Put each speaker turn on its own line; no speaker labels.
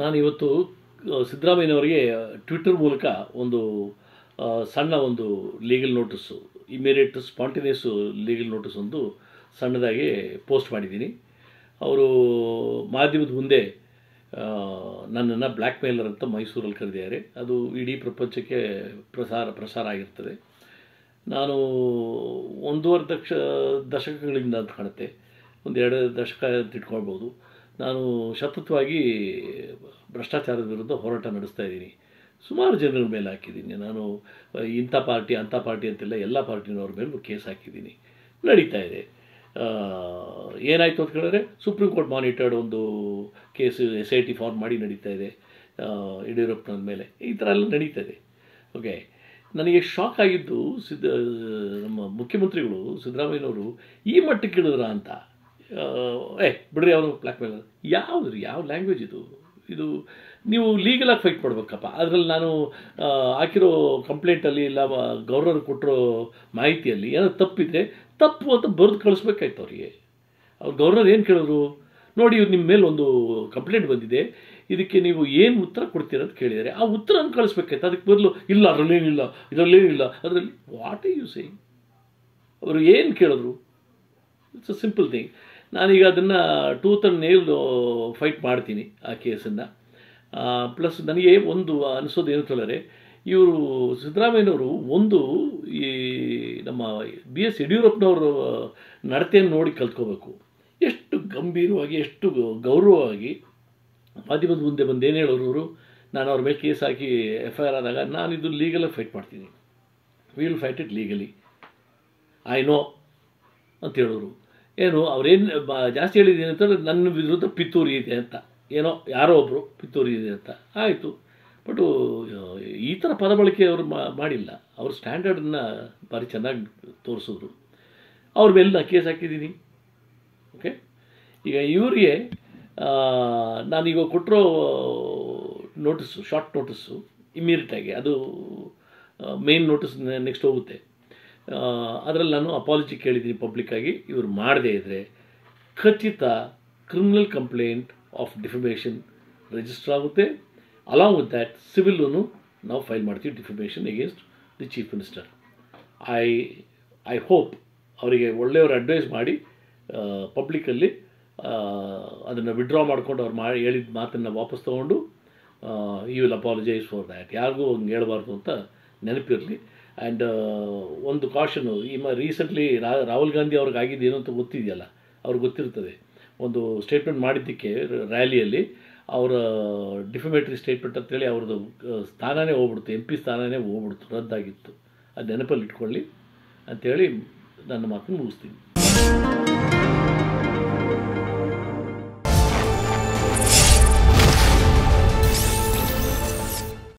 ನಾನು ಇವತ್ತು ಸಿದ್ದರಾಮಯ್ಯನವರಿಗೆ ಟ್ವಿಟರ್ ಮೂಲಕ ಒಂದು ಸಣ್ಣ ಒಂದು legal notice, immediate spontaneous legal notice ಒಂದು ಸಣ್ಣದಾಗಿ ಪೋಸ್ಟ್ ಮಾಡಿದ್ದೀನಿ. ಅವರು ಮಾಧ್ಯಮದ ಮುಂದೆ ನನ್ನನ್ನು ಬ್ಲ್ಯಾಕ್ ಮೇಲರ್ ಅಂತ ಮೈಸೂರಲ್ಲಿ ಕರೆದಿದ್ದಾರೆ. ಅದು ಇಡೀ ಪ್ರಪಂಚಕ್ಕೆ ಪ್ರಸಾರ ಆಗಿರ್ತದೆ. ನಾನು 1.5 ದಶಕಗಳಿಂದ ಅಂತ ಕಾಣುತ್ತೆ, 1-2 ದಶಕ ಅಂತ ಇಟ್ಕೊಳ್ಬೋದು, ನಾನು ಸತತವಾಗಿ ಭ್ರಷ್ಟಾಚಾರದ ವಿರುದ್ಧ ಹೋರಾಟ ನಡೆಸ್ತಾ ಇದ್ದೀನಿ. ಸುಮಾರು ಜನರ ಮೇಲೆ ಹಾಕಿದ್ದೀನಿ. ನಾನು ಇಂಥ ಪಾರ್ಟಿ ಅಂಥ ಪಾರ್ಟಿ ಅಂತೆಲ್ಲ ಎಲ್ಲ ಪಾರ್ಟಿನವ್ರ ಮೇಲೂ ಕೇಸ್ ಹಾಕಿದ್ದೀನಿ. ನಡೀತಾ ಇದೆ. ಏನಾಯಿತು ಅಂತ ಕೇಳಿದ್ರೆ, ಸುಪ್ರೀಂ ಕೋರ್ಟ್ ಮಾನಿಟರ್ಡ್ ಒಂದು ಕೇಸು SIT ಫಾರ್ಮ್ ಮಾಡಿ ನಡೀತಾ ಇದೆ ಯಡಿಯೂರಪ್ಪನ ಮೇಲೆ. ಈ ಥರ ಎಲ್ಲ ನಡೀತಾ ಇದೆ. ಓಕೆ, ನನಗೆ ಶಾಕ್ ಆಗಿದ್ದು ನಮ್ಮ ಮುಖ್ಯಮಂತ್ರಿಗಳು ಸಿದ್ದರಾಮಯ್ಯನವರು ಈ ಮಟ್ಟಕ್ಕೆ ಇಳಿದ್ರ ಅಂತ. ಬಿಡ್ರಿ ಅವರು ಬ್ಲ್ಯಾಕ್ ಮೇಲ್ ಯಾವ ಲ್ಯಾಂಗ್ವೇಜ್ ಇದು ನೀವು ಲೀಗಲಾಗಿ ಫೈಟ್ ಮಾಡಬೇಕಪ್ಪ. ಅದರಲ್ಲಿ ನಾನು ಹಾಕಿರೋ ಕಂಪ್ಲೇಂಟಲ್ಲಿ ಇಲ್ಲ ಗವರ್ನರ್ ಕೊಟ್ಟಿರೋ ಮಾಹಿತಿಯಲ್ಲಿ ಏನೋ ತಪ್ಪಿದ್ರೆ ತಪ್ಪು ಅಂತ ಬರೆದು ಕಳಿಸ್ಬೇಕಾಯ್ತು ಅವರಿಗೆ. ಅವ್ರು ಗವರ್ನರ್ ಏನು ಕೇಳಿದ್ರು, ನೋಡಿ ನಿಮ್ಮ ಮೇಲೆ ಒಂದು ಕಂಪ್ಲೇಂಟ್ ಬಂದಿದೆ, ಇದಕ್ಕೆ ನೀವು ಏನು ಉತ್ತರ ಕೊಡ್ತೀರ ಅಂತ ಕೇಳಿದ್ದಾರೆ. ಆ ಉತ್ತರನ ಕಳಿಸ್ಬೇಕಾಯ್ತು. ಅದಕ್ಕೆ ಬದಲು ಇಲ್ಲ ಅದರಲ್ಲೇನಿಲ್ಲ ಇದರಲ್ಲೇನಿಲ್ಲ ಅದರಲ್ಲಿ ವಾಟ್ ಆರ್ ಯು ಸೇಯಿಂಗ್? ಅವರು ಏನು ಕೇಳಿದ್ರು? It's a simple thing. ನಾನೀಗ ಅದನ್ನು ಟೂತ್ ಆ್ಯಂಡ್ ನೇಲ್ ಫೈಟ್ ಮಾಡ್ತೀನಿ ಆ ಕೇಸನ್ನು. ಪ್ಲಸ್ ನನಗೆ ಒಂದು ಅನಿಸೋದು ಏನು ಹೇಳಿದ್ರೆ, ಇವರು ಸಿದ್ದರಾಮಯ್ಯನವರು ಒಂದು ಈ ನಮ್ಮ BS ಯಡಿಯೂರಪ್ಪನವರು ನಡತೆಯನ್ನು ನೋಡಿ ಕಲ್ತ್ಕೋಬೇಕು. ಎಷ್ಟು ಗಂಭೀರವಾಗಿ, ಎಷ್ಟು ಗೌರವವಾಗಿ ಮಾಧ್ಯಮದ ಮುಂದೆ ಬಂದು ಏನು ಹೇಳೋರು, ನಾನು ಅವ್ರ ಮೇಲೆ ಕೇಸ್ ಹಾಕಿ FIR ಆದಾಗ ನಾನಿದು ಲೀಗಲಾಗಿ ಫೈಟ್ ಮಾಡ್ತೀನಿ, will fight it legally, I know ಅಂತ ಹೇಳೋರು. ಏನು ಅವ್ರೇನು ಜಾಸ್ತಿ ಹೇಳಿದ್ದೀನಿ ಅಂತಂದರೆ ನನ್ನ ವಿರುದ್ಧ ಪಿತೂರಿ ಇದೆ ಅಂತ, ಏನೋ ಯಾರೋ ಒಬ್ಬರು ಪಿತೂರಿ ಇದೆ ಅಂತ ಆಯಿತು. ಬಟ್ ಈ ಥರ ಪದ ಬಳಕೆ ಅವರು ಮಾಡಿಲ್ಲ. ಅವ್ರ ಸ್ಟ್ಯಾಂಡರ್ಡನ್ನು ಭಾರಿ ಚೆನ್ನಾಗಿ ತೋರಿಸಿದ್ರು. ಅವ್ರ ಮೇಲೆ ನಾನು ಕೇಸ್ ಹಾಕಿದ್ದೀನಿ. ಓಕೆ, ಈಗ ಇವರಿಗೆ ನಾನೀಗ ಕೊಟ್ಟಿರೋ ನೋಟಿಸು, ಶಾರ್ಟ್ ನೋಟಿಸು ಇಮ್ಮಿಡಿಯೇಟಾಗಿ ಅದು ಮೇನ್ ನೋಟಿಸ್ ನೆಕ್ಸ್ಟ್ ಹೋಗುತ್ತೆ. ಅದರಲ್ಲಿ ನಾನು ಅಪಾಲಜಿ ಕೇಳಿದ್ದೀನಿ ಪಬ್ಲಿಕ್ಕಾಗಿ. ಇವರು ಮಾಡದೇ ಇದ್ದರೆ ಖಚಿತ criminal complaint of defamation register ಆಗುತ್ತೆ. ಅಲಾಂಗ್ ವಿತ್ ದ್ಯಾಟ್ ಸಿವಿಲ್ಲೂ ನಾವು ಫೈಲ್ ಮಾಡ್ತೀವಿ, defamation against the chief minister. I hope ಅವರಿಗೆ ಒಳ್ಳೆಯವರು ಅಡ್ವೈಸ್ ಮಾಡಿ ಪಬ್ಲಿಕಲ್ಲಿ ಅದನ್ನು ವಿಡ್ರಾ ಮಾಡ್ಕೊಂಡು ಅವ್ರು ಹೇಳಿದ ಮಾತನ್ನು ವಾಪಸ್ ತೊಗೊಂಡು you will apologise for that. ಯಾರಿಗೂ ಹಂಗೆ ಹೇಳಬಾರ್ದು ಅಂತ ನೆನಪಿರಲಿ. ಆ್ಯಂಡ್ ಒಂದು ಕಾಷನು, ರೀಸೆಂಟ್ಲಿ ರಾಹುಲ್ ಗಾಂಧಿ ಅವ್ರಿಗೆ ಆಗಿದ್ದೇನು ಅಂತ ಗೊತ್ತಿದೆಯಲ್ಲ, ಅವ್ರಿಗೆ ಗೊತ್ತಿರ್ತದೆ. ಒಂದು ಸ್ಟೇಟ್ಮೆಂಟ್ ಮಾಡಿದ್ದಕ್ಕೆ ರ್ಯಾಲಿಯಲ್ಲಿ ಅವರ ಡಿಫಮೇಟರಿ ಸ್ಟೇಟ್ಮೆಂಟ್ ಅಂತೇಳಿ ಅವ್ರದ್ದು ಸ್ಥಾನನೇ ಹೋಗ್ಬಿಡ್ತು, MP ಸ್ಥಾನನೇ ಹೋಗ್ಬಿಡ್ತು, ರದ್ದಾಗಿತ್ತು. ಅದು ನೆನಪಲ್ಲಿ ಇಟ್ಕೊಳ್ಳಿ ಅಂಥೇಳಿ ನನ್ನ ಮಾತನ್ನು ಮುಗಿಸ್ತೀನಿ.